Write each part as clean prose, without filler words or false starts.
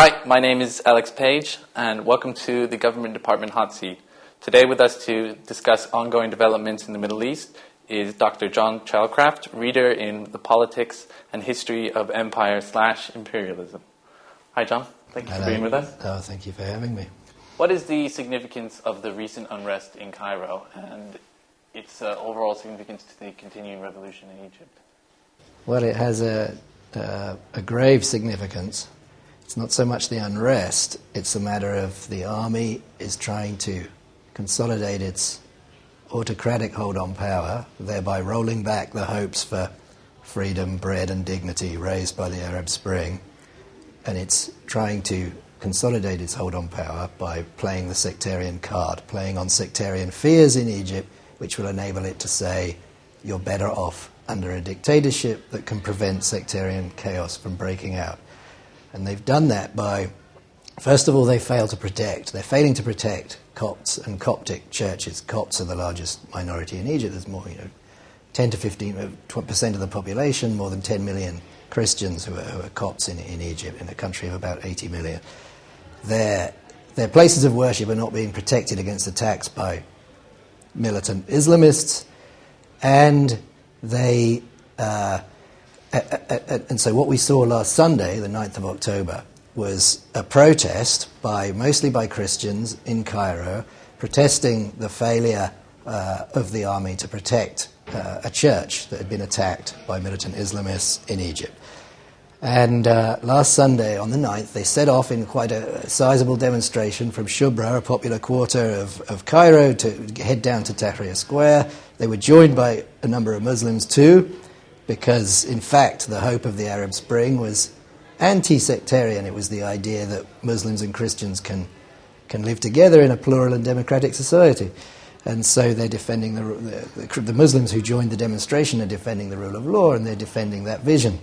Hi, my name is Alex Page, and welcome to the Government Department Hot Seat. Today with us to discuss ongoing developments in the Middle East is Dr. John Chalcraft, reader in The Politics and History of Empire/Imperialism. Hi, John. Thank you for being with us. Oh, thank you for having me. What is the significance of the recent unrest in Cairo and its overall significance to the continuing revolution in Egypt? Well, it has a grave significance. It's not so much the unrest, it's a matter of the army is trying to consolidate its autocratic hold on power, thereby rolling back the hopes for freedom, bread and dignity raised by the Arab Spring. And it's trying to consolidate its hold on power by playing the sectarian card, playing on sectarian fears in Egypt, which will enable it to say, you're better off under a dictatorship that can prevent sectarian chaos from breaking out. And they've done that by, first of all, they're failing to protect Copts and Coptic churches. Copts are the largest minority in Egypt. There's more, 10 to 15% of the population, more than 10 million Christians who are Copts in Egypt, in a country of about 80 million. Their places of worship are not being protected against attacks by militant Islamists, and they... And so what we saw last Sunday, the 9th of October, was a protest mostly by Christians in Cairo, protesting the failure of the army to protect a church that had been attacked by militant Islamists in Egypt. And last Sunday, on the 9th, they set off in quite a sizable demonstration from Shubra, a popular quarter of Cairo, to head down to Tahrir Square. They were joined by a number of Muslims too, because, in fact, the hope of the Arab Spring was anti-sectarian. It was the idea that Muslims and Christians can live together in a plural and democratic society. And so they're defending the Muslims who joined the demonstration are defending the rule of law, and they're defending that vision.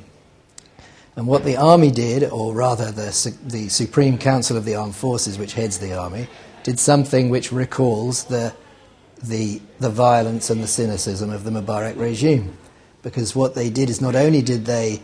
And what the army did, or rather the Supreme Council of the Armed Forces, which heads the army, did something which recalls the violence and the cynicism of the Mubarak regime. Because what they did is not only did they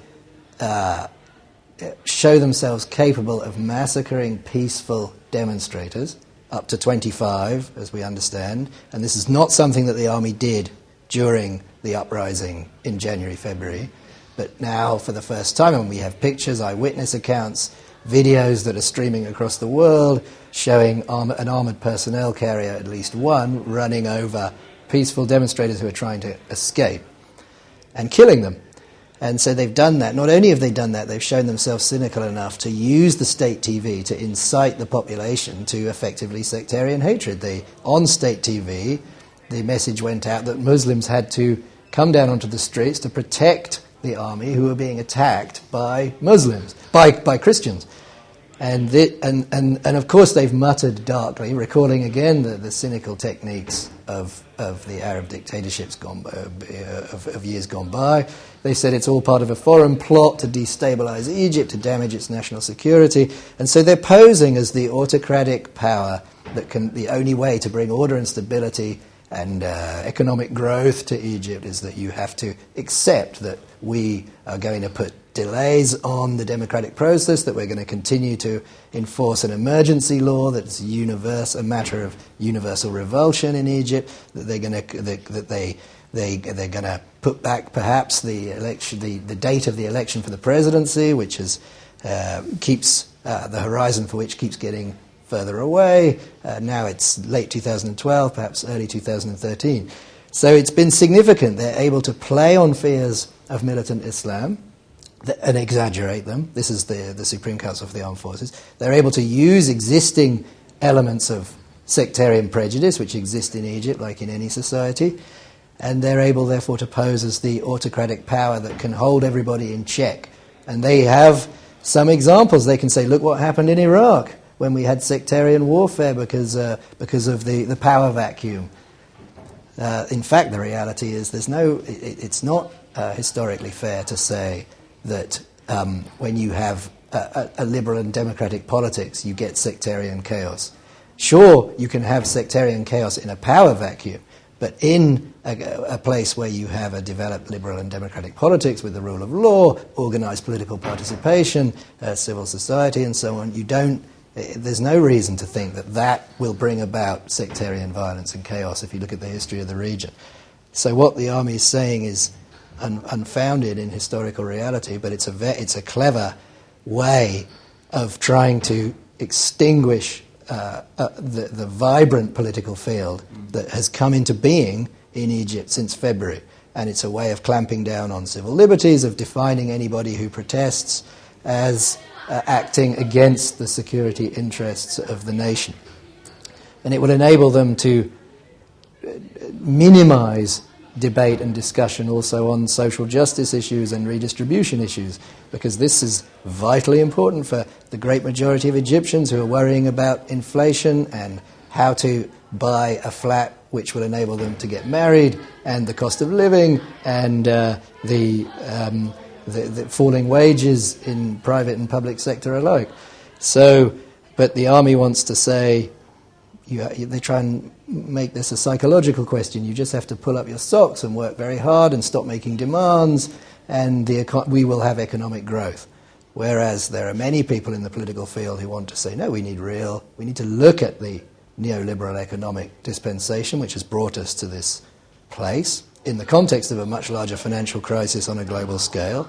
show themselves capable of massacring peaceful demonstrators, up to 25, as we understand, and this is not something that the army did during the uprising in January, February, but now for the first time, and we have pictures, eyewitness accounts, videos that are streaming across the world showing an armoured personnel carrier, at least one, running over peaceful demonstrators who are trying to escape and killing them. And so they've done that. Not only have they done that, they've shown themselves cynical enough to use the state TV to incite the population to effectively sectarian hatred. On state TV, the message went out that Muslims had to come down onto the streets to protect the army who were being attacked by Muslims, by Christians. And of course they've muttered darkly, recalling again the cynical techniques of the Arab dictatorships of years gone by. They said it's all part of a foreign plot to destabilize Egypt, to damage its national security. And so they're posing as the autocratic power the only way to bring order and stability and economic growth to Egypt is that you have to accept that we are going to put delays on the democratic process, that we're going to continue to enforce an emergency law that's a matter of universal revulsion in Egypt, that they're going to put back perhaps the date of the election for the presidency, which keeps the horizon for which keeps getting further away. Now it's late 2012, perhaps early 2013. So it's been significant. They're able to play on fears of militant Islam and exaggerate them. This is the Supreme Council of the Armed Forces. They're able to use existing elements of sectarian prejudice, which exist in Egypt, like in any society, and they're able, therefore, to pose as the autocratic power that can hold everybody in check. And they have some examples. They can say, look what happened in Iraq when we had sectarian warfare because of the power vacuum. In fact, the reality is it's not historically fair to say that when you have a liberal and democratic politics, you get sectarian chaos. Sure, you can have sectarian chaos in a power vacuum, But in a place where you have a developed liberal and democratic politics with the rule of law, organised political participation, civil society and so on, there's no reason to think that that will bring about sectarian violence and chaos if you look at the history of the region. So what the army is saying is unfounded in historical reality, but it's a clever way of trying to extinguish the vibrant political field that has come into being in Egypt since February. And it's a way of clamping down on civil liberties, of defining anybody who protests as acting against the security interests of the nation. And it will enable them to minimize debate and discussion also on social justice issues and redistribution issues, because this is vitally important for the great majority of Egyptians who are worrying about inflation and how to buy a flat which will enable them to get married, and the cost of living, and the falling wages in private and public sector alike. So, but the army wants to say, they try and make this a psychological question. You just have to pull up your socks and work very hard and stop making demands, and we will have economic growth. Whereas there are many people in the political field who want to say, no, we need to look at the neoliberal economic dispensation which has brought us to this place in the context of a much larger financial crisis on a global scale.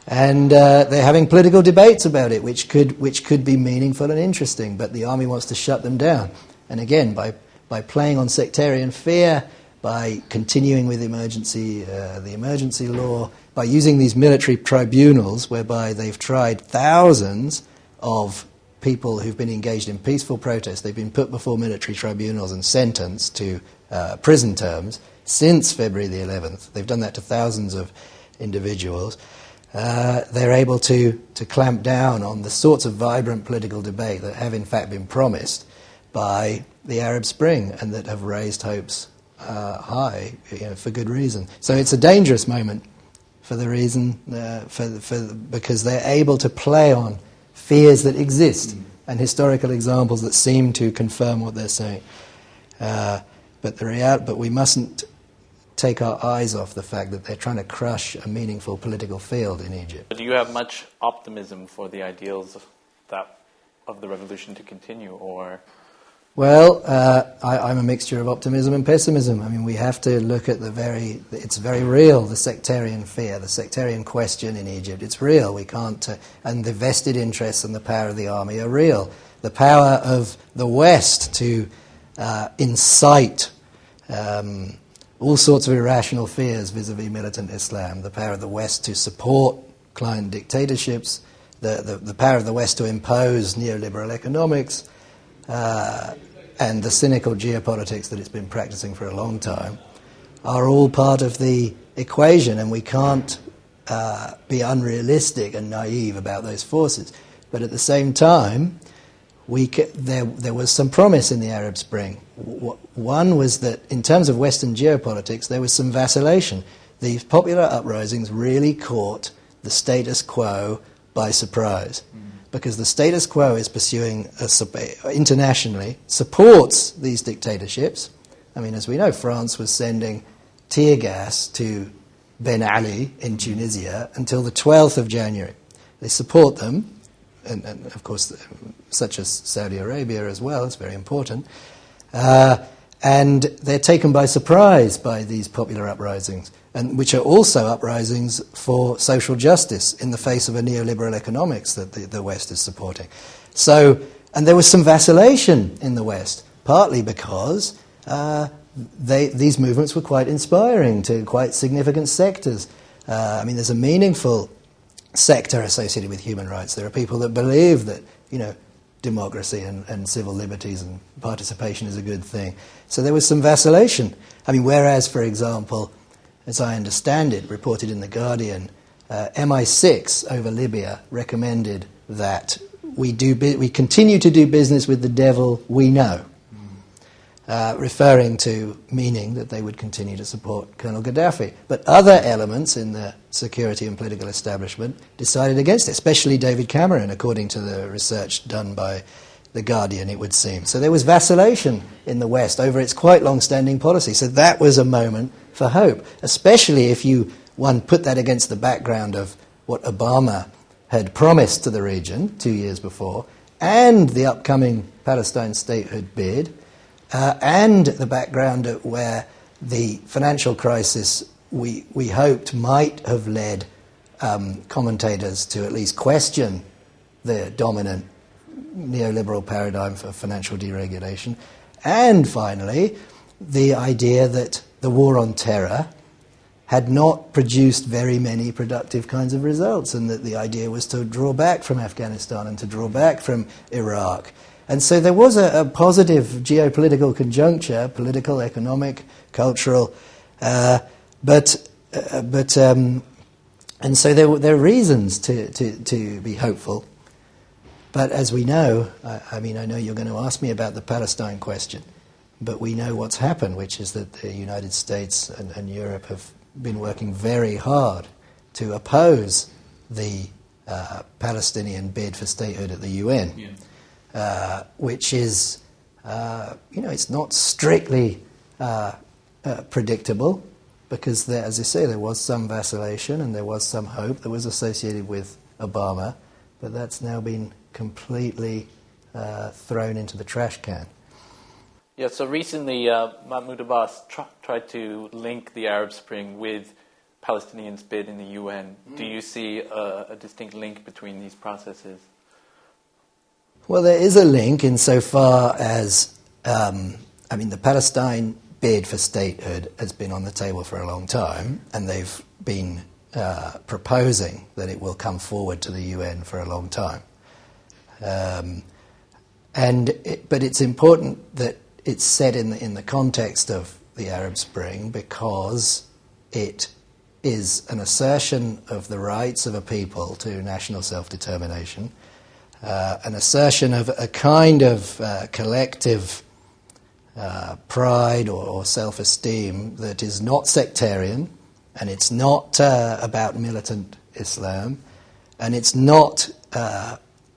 And they're having political debates about it, which could be meaningful and interesting, but the army wants to shut them down. And again, by playing on sectarian fear, by continuing with the emergency law, by using these military tribunals whereby they've tried thousands of people who've been engaged in peaceful protest, they've been put before military tribunals and sentenced to prison terms since February the 11th. They've done that to thousands of individuals. They're able to clamp down on the sorts of vibrant political debate that have in fact been promised by the Arab Spring and that have raised hopes high, for good reason. So it's a dangerous moment for the reason, because they're able to play on fears that exist and historical examples that seem to confirm what they're saying. But we mustn't take our eyes off the fact that they're trying to crush a meaningful political field in Egypt. Do you have much optimism for the ideals of the revolution to continue, or? Well, I'm a mixture of optimism and pessimism. I mean, we have to look at it's very real, the sectarian fear, the sectarian question in Egypt. It's real. We can't, and the vested interests and the power of the army are real. The power of the West to incite all sorts of irrational fears vis-à-vis militant Islam, the power of the West to support client dictatorships, the power of the West to impose neoliberal economics, and the cynical geopolitics that it's been practicing for a long time, are all part of the equation, and we can't be unrealistic and naive about those forces. But at the same time, there was some promise in the Arab Spring. One was that in terms of Western geopolitics, there was some vacillation. These popular uprisings really caught the status quo by surprise. Because the status quo is pursuing, internationally, supports these dictatorships. I mean, as we know, France was sending tear gas to Ben Ali in Tunisia until the 12th of January. They support them, and of course, such as Saudi Arabia as well, it's very important. And they're taken by surprise by these popular uprisings, and which are also uprisings for social justice in the face of a neoliberal economics that the West is supporting. So, and there was some vacillation in the West, partly because these movements were quite inspiring to quite significant sectors. I mean, there's a meaningful sector associated with human rights. There are people that believe that, democracy and civil liberties and participation is a good thing. So there was some vacillation. I mean, whereas, for example, as I understand it, reported in The Guardian, MI6 over Libya recommended that we continue to do business with the devil we know, referring to meaning that they would continue to support Colonel Gaddafi. But other elements in the security and political establishment decided against it, especially David Cameron, according to the research done by The Guardian, it would seem. So there was vacillation in the West over its quite long-standing policy. So that was a moment for hope, especially if one put that against the background of what Obama had promised to the region 2 years before, and the upcoming Palestine statehood bid, and the background where the financial crisis we hoped might have led commentators to at least question the dominant neoliberal paradigm for financial deregulation, and finally the idea that the war on terror had not produced very many productive kinds of results, and that the idea was to draw back from Afghanistan and to draw back from Iraq. And so there was a positive geopolitical conjuncture, political, economic, cultural, and so there are reasons to be hopeful. But as we know, I know you're going to ask me about the Palestine question, but we know what's happened, which is that the United States and Europe have been working very hard to oppose the Palestinian bid for statehood at the UN, which is, it's not strictly predictable, because as I say, there was some vacillation and there was some hope that was associated with Obama, but that's now been completely thrown into the trash can. Yeah, so recently Mahmoud Abbas tried to link the Arab Spring with Palestinians' bid in the UN. Do you see a distinct link between these processes? Well, there is a link insofar as, the Palestine bid for statehood has been on the table for a long time, and they've been proposing that it will come forward to the UN for a long time. But it's important that it's set in the context of the Arab Spring, because it is an assertion of the rights of a people to national self-determination, an assertion of a kind of collective pride or self-esteem that is not sectarian, and it's not about militant Islam, and it's not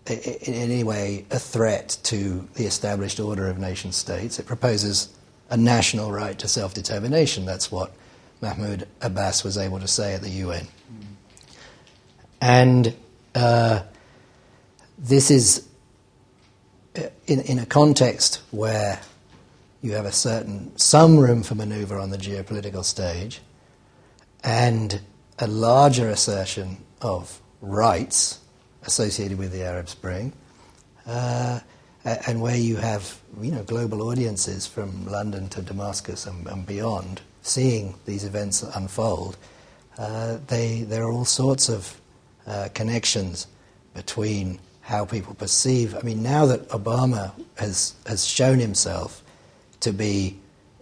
in any way a threat to the established order of nation-states. It proposes a national right to self-determination. That's what Mahmoud Abbas was able to say at the UN. And this is in a context where you have some room for manoeuvre on the geopolitical stage, and a larger assertion of rights associated with the Arab Spring, and where you have global audiences from London to Damascus and beyond seeing these events unfold. There are all sorts of connections between how people perceive. Now that Obama has shown himself to be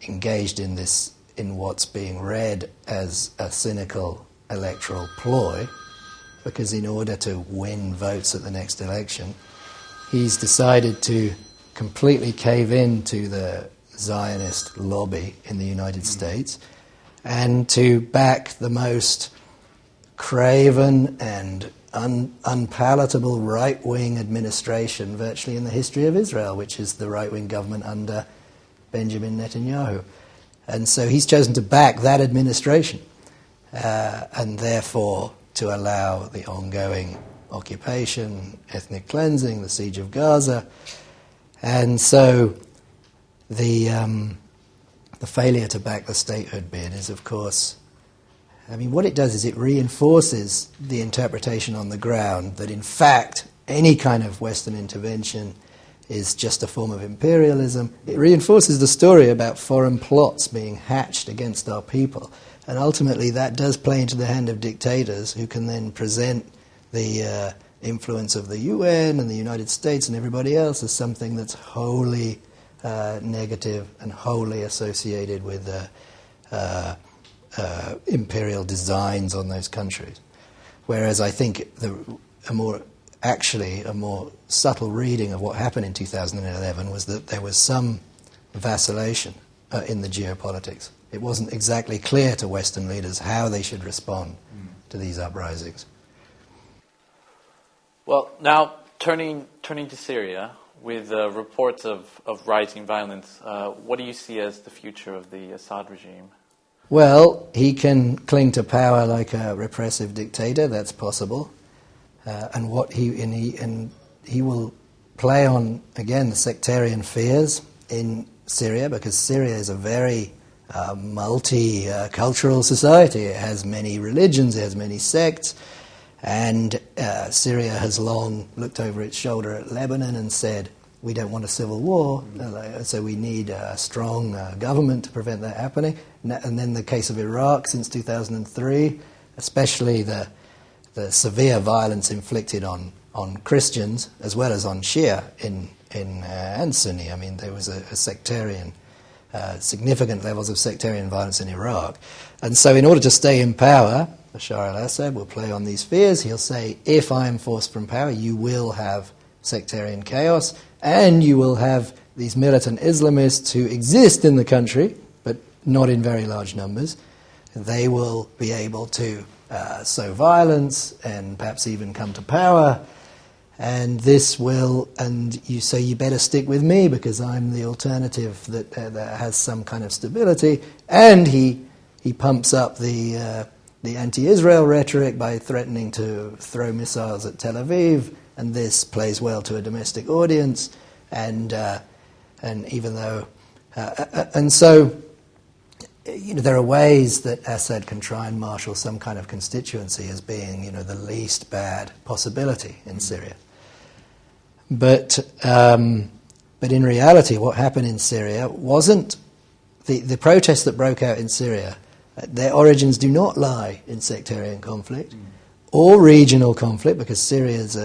engaged in what's being read as a cynical electoral ploy, because in order to win votes at the next election, he's decided to completely cave in to the Zionist lobby in the United States and to back the most craven and unpalatable right-wing administration virtually in the history of Israel, which is the right-wing government under Benjamin Netanyahu. And so he's chosen to back that administration, and therefore to allow the ongoing occupation, ethnic cleansing, the siege of Gaza. And so the failure to back the statehood bid is, of course, what it does is it reinforces the interpretation on the ground that, in fact, any kind of Western intervention is just a form of imperialism. It reinforces the story about foreign plots being hatched against our people. And ultimately that does play into the hand of dictators, who can then present the influence of the UN and the United States and everybody else as something that's wholly negative and wholly associated with imperial designs on those countries. Whereas I think a more subtle reading of what happened in 2011 was that there was some vacillation in the geopolitics. It wasn't exactly clear to Western leaders how they should respond to these uprisings. Well, now turning to Syria, With reports of rising violence, what do you see as the future of the Assad regime? Well, he can cling to power like a repressive dictator. That's possible, and he will play on again the sectarian fears in Syria, because Syria is a very multicultural society. It has many religions, it has many sects, and Syria has long looked over its shoulder at Lebanon and said, we don't want a civil war, so we need a strong government to prevent that happening. And then the case of Iraq since 2003, especially the severe violence inflicted on Christians as well as on Shia and Sunni. I mean, there was a sectarian, significant levels of sectarian violence in Iraq. And so in order to stay in power, Bashar al-Assad will play on these fears. He'll say, if I am forced from power, you will have sectarian chaos, and you will have these militant Islamists who exist in the country, but not in very large numbers. They will be able to sow violence and perhaps even come to power. And this will, and you say, you better stick with me because I'm the alternative that has some kind of stability. And he pumps up the anti-Israel rhetoric by threatening to throw missiles at Tel Aviv, and this plays well to a domestic audience. And even though, and so, there are ways that Assad can try and marshal some kind of constituency as being, the least bad possibility in Syria. But in reality, what happened in Syria wasn't the protests that broke out in Syria. Their origins do not lie in sectarian conflict or regional conflict, because Syria has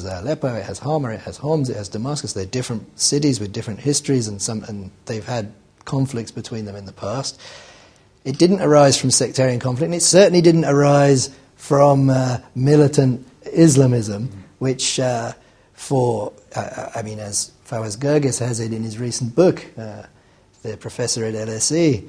Aleppo, it has Hama, it has Homs, it has Damascus. They're different cities with different histories, and they've had conflicts between them in the past. It didn't arise from sectarian conflict, and it certainly didn't arise from militant Islamism, which as Fawaz Gerges has it in his recent book, the professor at LSE,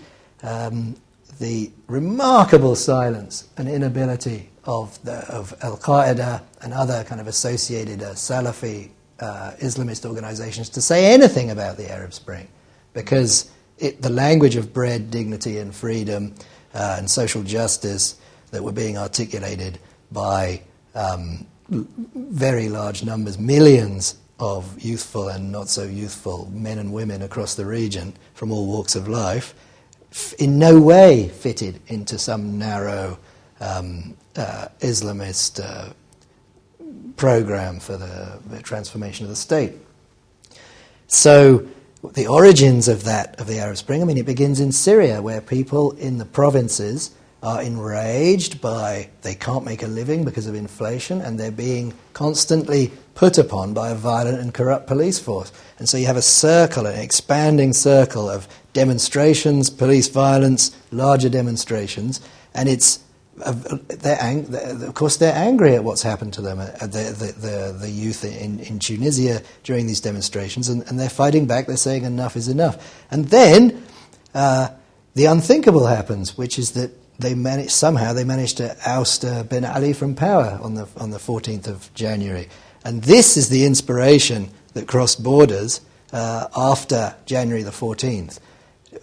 the remarkable silence and inability of Al-Qaeda and other kind of associated Salafi Islamist organizations to say anything about the Arab Spring, because the language of bread, dignity and freedom and social justice that were being articulated by very large numbers, millions of youthful and not so youthful men and women across the region from all walks of life, in no way fitted into some narrow Islamist program for the transformation of the state. So the origins of the Arab Spring, it begins in Syria, where people in the provinces are enraged by they can't make a living because of inflation, and they're being constantly put upon by a violent and corrupt police force. And so you have an expanding circle of demonstrations, police violence, larger demonstrations, and of course they're angry at what's happened to them, the youth in Tunisia during these demonstrations, and they're fighting back. They're saying enough is enough. And then the unthinkable happens, which is that they managed to oust Ben Ali from power on the 14th of January. And this is the inspiration that crossed borders after January the 14th,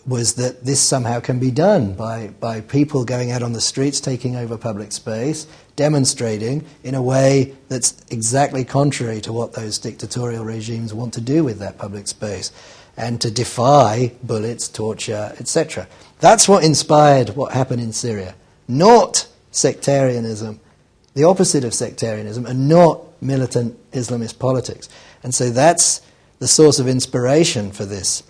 was that this somehow can be done by people going out on the streets, taking over public space, demonstrating in a way that's exactly contrary to what those dictatorial regimes want to do with that public space, and to defy bullets, torture, etc. That's what inspired what happened in Syria, not sectarianism, the opposite of sectarianism, and not militant Islamist politics. And so that's the source of inspiration for this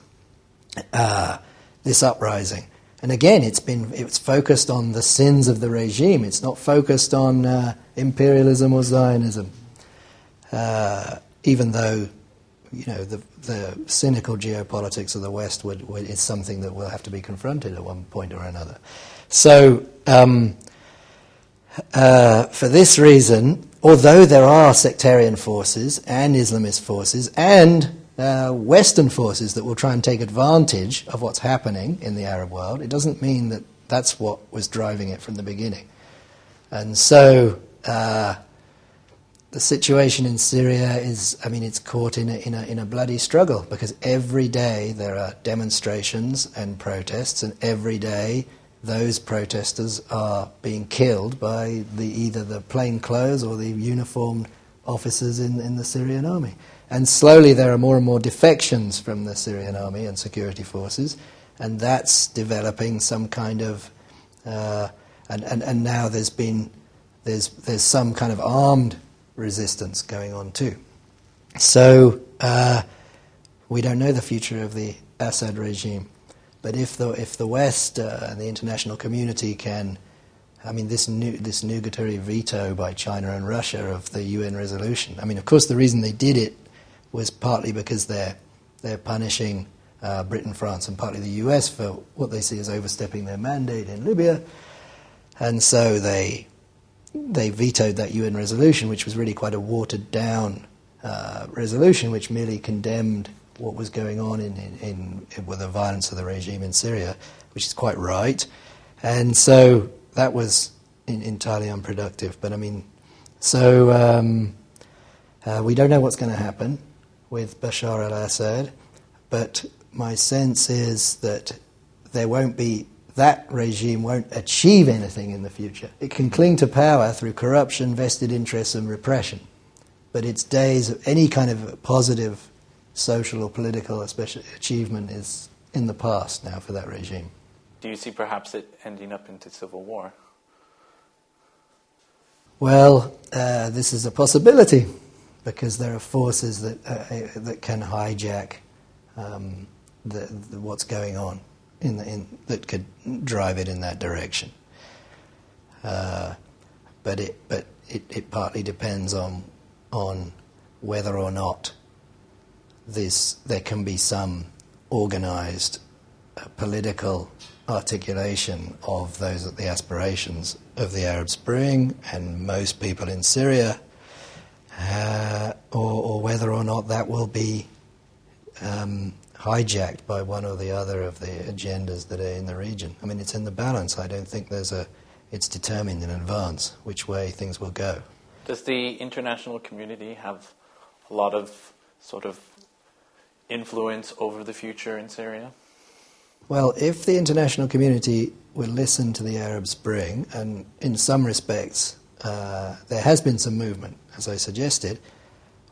uprising. And again, it's focused on the sins of the regime. It's not focused on imperialism or Zionism, even though the cynical geopolitics of the West is something that will have to be confronted at one point or another. So for this reason, although there are sectarian forces and Islamist forces and Western forces that will try and take advantage of what's happening in the Arab world, it doesn't mean that that's what was driving it from the beginning. And so the situation in Syria is, it's caught in a bloody struggle, because every day there are demonstrations and protests, and every day those protesters are being killed by either the plainclothes or the uniformed officers in the Syrian army. And slowly there are more and more defections from the Syrian army and security forces, and that's developing some kind of and now there's some kind of armed resistance going on too. So we don't know the future of the Assad regime, but if the West and the international community can, this nugatory veto by China and Russia of the UN resolution. Of course, the reason they did it was partly because they're punishing Britain, France, and partly the US for what they see as overstepping their mandate in Libya, and so they vetoed that UN resolution, which was really quite a watered-down resolution, which merely condemned what was going on with the violence of the regime in Syria, which is quite right. And so that was entirely unproductive. But we don't know what's going to happen with Bashar al-Assad, but my sense is that that regime won't achieve anything in the future. It can cling to power through corruption, vested interests, and repression. But its days of any kind of positive social or political achievement is in the past now for that regime. Do you see perhaps it ending up into civil war? Well, this is a possibility, because there are forces that can hijack what's going on that could drive it in that direction. But it partly depends on whether or not there can be some organised political articulation of the aspirations of the Arab Spring and most people in Syria, or whether or not that will be hijacked by one or the other of the agendas that are in the region. It's in the balance. I don't think it's determined in advance which way things will go. Does the international community have a lot of sort of influence over the future in Syria? Well, if the international community will listen to the Arab Spring, and in some respects there has been some movement, as I suggested,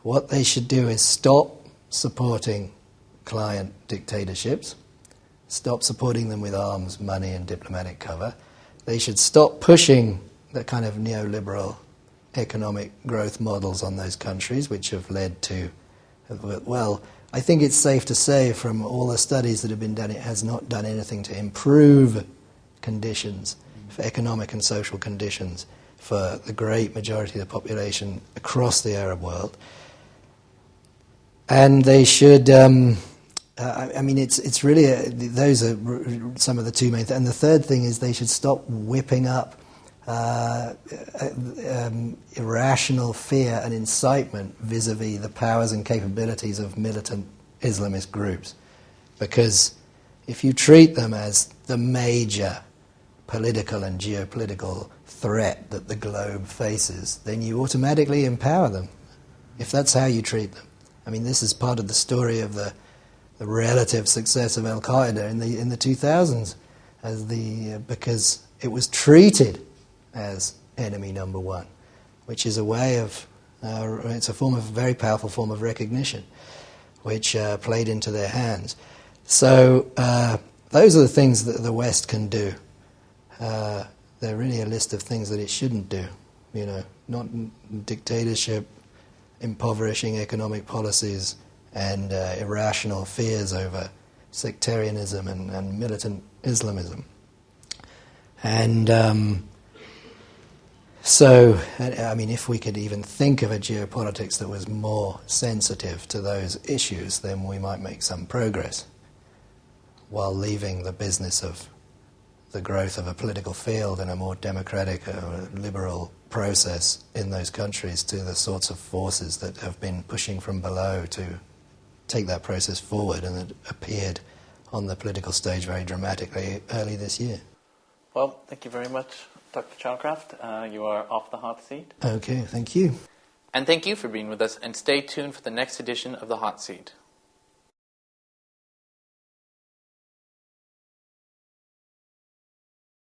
what they should do is stop supporting client dictatorships, stop supporting them with arms, money and diplomatic cover. They should stop pushing the kind of neoliberal economic growth models on those countries, which have led to, well, I think it's safe to say from all the studies that have been done, it has not done anything to improve conditions, for economic and social conditions, for the great majority of the population across the Arab world. And they should, it's really, those are some of the two main things. And the third thing is they should stop whipping up irrational fear and incitement vis-à-vis the powers and capabilities of militant Islamist groups. Because if you treat them as the major political and geopolitical threat that the globe faces, then you automatically empower them, if that's how you treat them. This is part of the story of the relative success of Al-Qaeda in the 2000s, because it was treated as enemy number one, which is a way of, it's a very powerful form of recognition, which played into their hands. So those are the things that the West can do. They're really a list of things that it shouldn't do. Not dictatorship, impoverishing economic policies, and irrational fears over sectarianism and militant Islamism. And if we could even think of a geopolitics that was more sensitive to those issues, then we might make some progress, while leaving the business of the growth of a political field and a more democratic, liberal process in those countries to the sorts of forces that have been pushing from below to take that process forward, and it appeared on the political stage very dramatically early this year. Well, thank you very much, Dr. Chalcraft. You are off the hot seat. Okay, thank you. And thank you for being with us, and stay tuned for the next edition of The Hot Seat.